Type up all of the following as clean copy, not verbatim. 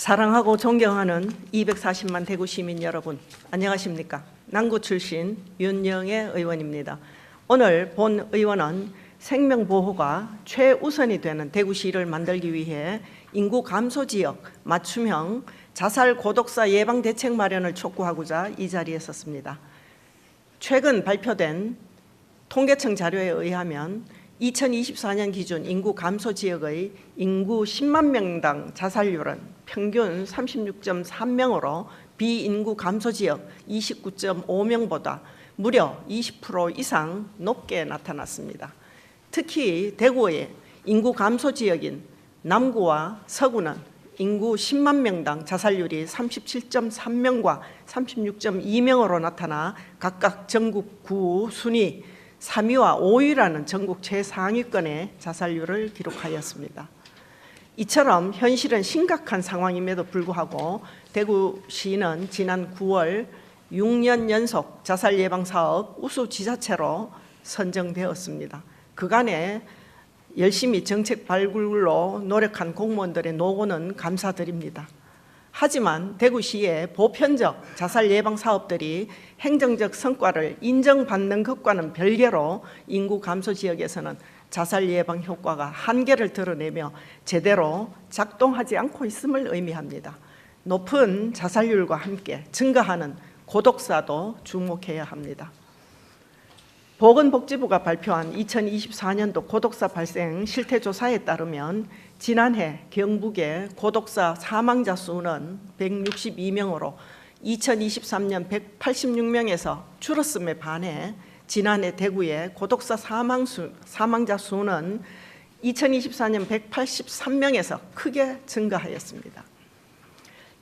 사랑하고 존경하는 240만 대구 시민 여러분, 안녕하십니까? 남구 출신 윤영애 의원입니다. 오늘 본 의원은 생명보호가 최우선이 되는 대구시를 만들기 위해 인구 감소 지역 맞춤형 자살 고독사 예방 대책 마련을 촉구하고자 이 자리에 섰습니다. 최근 발표된 통계청 자료에 의하면 2024년 기준 인구 감소 지역의 인구 10만 명당 자살률은 평균 36.3명으로 비인구 감소 지역 29.5명보다 무려 20% 이상 높게 나타났습니다. 특히 대구의 인구 감소 지역인 남구와 서구는 인구 10만 명당 자살률이 37.3명과 36.2명으로 나타나 각각 전국 9 순위 3위와 5위라는 전국 최상위권의 자살률을 기록하였습니다. 이처럼 현실은 심각한 상황임에도 불구하고 대구시는 지난 9월 6년 연속 자살 예방 사업 우수 지자체로 선정되었습니다. 그간에 열심히 정책 발굴로 노력한 공무원들의 노고는 감사드립니다. 하지만 대구시의 보편적 자살 예방 사업들이 행정적 성과를 인정받는 것과는 별개로 인구 감소 지역에서는 자살 예방 효과가 한계를 드러내며 제대로 작동하지 않고 있음을 의미합니다. 높은 자살률과 함께 증가하는 고독사도 주목해야 합니다. 보건복지부가 발표한 2024년도 고독사 발생 실태조사에 따르면 지난해 경북의 고독사 사망자 수는 162명으로 2023년 186명에서 줄었음에 반해 지난해 대구의 고독사 사망자 수는 2024년 183명에서 크게 증가하였습니다.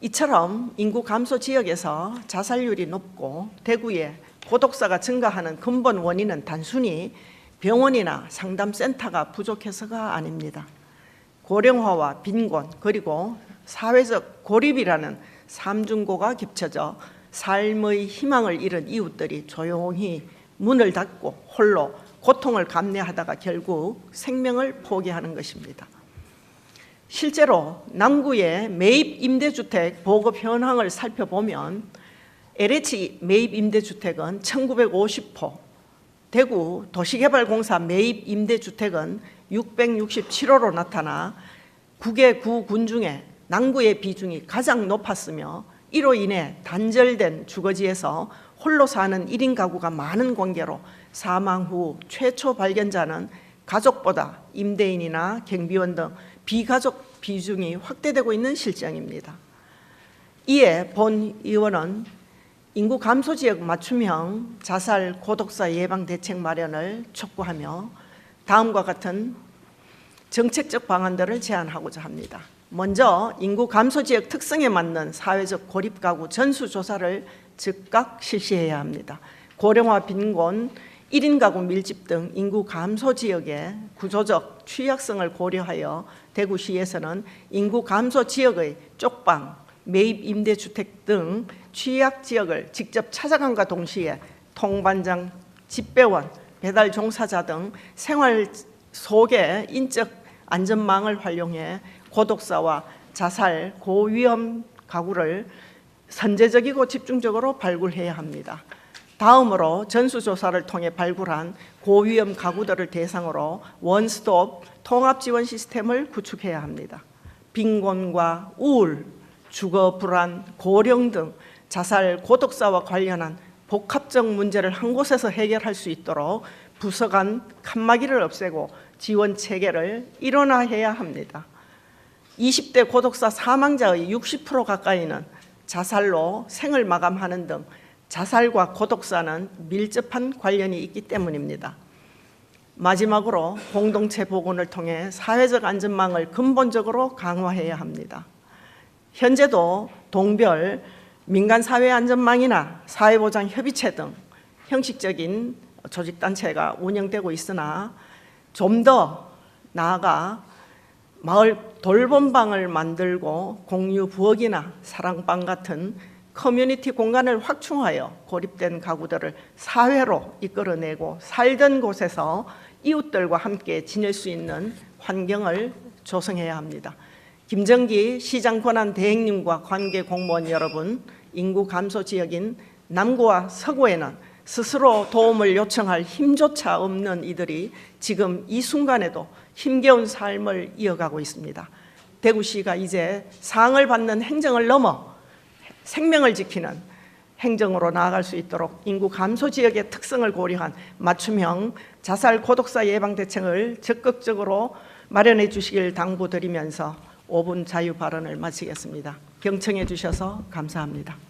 이처럼 인구 감소 지역에서 자살률이 높고 대구의 고독사가 증가하는 근본 원인은 단순히 병원이나 상담센터가 부족해서가 아닙니다. 고령화와 빈곤 그리고 사회적 고립이라는 삼중고가 겹쳐져 삶의 희망을 잃은 이웃들이 조용히 문을 닫고 홀로 고통을 감내하다가 결국 생명을 포기하는 것입니다. 실제로 남구의 매입 임대주택 보급 현황을 살펴보면 LH 매입 임대주택은 1950호, 대구 도시개발공사 매입 임대주택은 667호로 나타나 9개 구군 중에 남구의 비중이 가장 높았으며 이로 인해 단절된 주거지에서 홀로 사는 1인 가구가 많은 관계로 사망 후 최초 발견자는 가족보다 임대인이나 경비원 등 비가족 비중이 확대되고 있는 실정입니다. 이에 본 의원은 인구 감소 지역 맞춤형 자살 고독사 예방 대책 마련을 촉구하며 다음과 같은 정책적 방안들을 제안하고자 합니다. 먼저 인구 감소 지역 특성에 맞는 사회적 고립 가구 전수조사를 즉각 실시해야 합니다. 고령화, 빈곤, 1인 가구 밀집 등 인구 감소 지역의 구조적 취약성을 고려하여 대구시에서는 인구 감소 지역의 쪽방, 매입 임대주택 등 취약 지역을 직접 찾아간과 동시에 통반장, 집배원, 배달 종사자 등 생활 속의 인적 안전망을 활용해 고독사와 자살, 고위험 가구를 선제적이고 집중적으로 발굴해야 합니다. 다음으로 전수조사를 통해 발굴한 고위험 가구들을 대상으로 원스톱 통합지원 시스템을 구축해야 합니다. 빈곤과 우울, 주거 불안, 고령 등 자살, 고독사와 관련한 복합적 문제를 한 곳에서 해결할 수 있도록 부서 간 칸막이를 없애고 지원 체계를 일원화해야 합니다. 20대 고독사 사망자의 60% 가까이는 자살로 생을 마감하는 등 자살과 고독사는 밀접한 관련이 있기 때문입니다. 마지막으로 공동체 복원을 통해 사회적 안전망을 근본적으로 강화해야 합니다. 현재도 동별 민간사회안전망이나 사회보장협의체 등 형식적인 조직단체가 운영되고 있으나 좀 더 나아가 마을 돌봄방을 만들고 공유 부엌이나 사랑방 같은 커뮤니티 공간을 확충하여 고립된 가구들을 사회로 이끌어내고 살던 곳에서 이웃들과 함께 지낼 수 있는 환경을 조성해야 합니다. 김정기 시장 권한 대행님과 관계 공무원 여러분, 인구 감소 지역인 남구와 서구에는 스스로 도움을 요청할 힘조차 없는 이들이 지금 이 순간에도 힘겨운 삶을 이어가고 있습니다. 대구시가 이제 상을 받는 행정을 넘어 생명을 지키는 행정으로 나아갈 수 있도록 인구 감소 지역의 특성을 고려한 맞춤형 자살 고독사 예방 대책을 적극적으로 마련해 주시길 당부드리면서 5분 자유 발언을 마치겠습니다. 경청해 주셔서 감사합니다.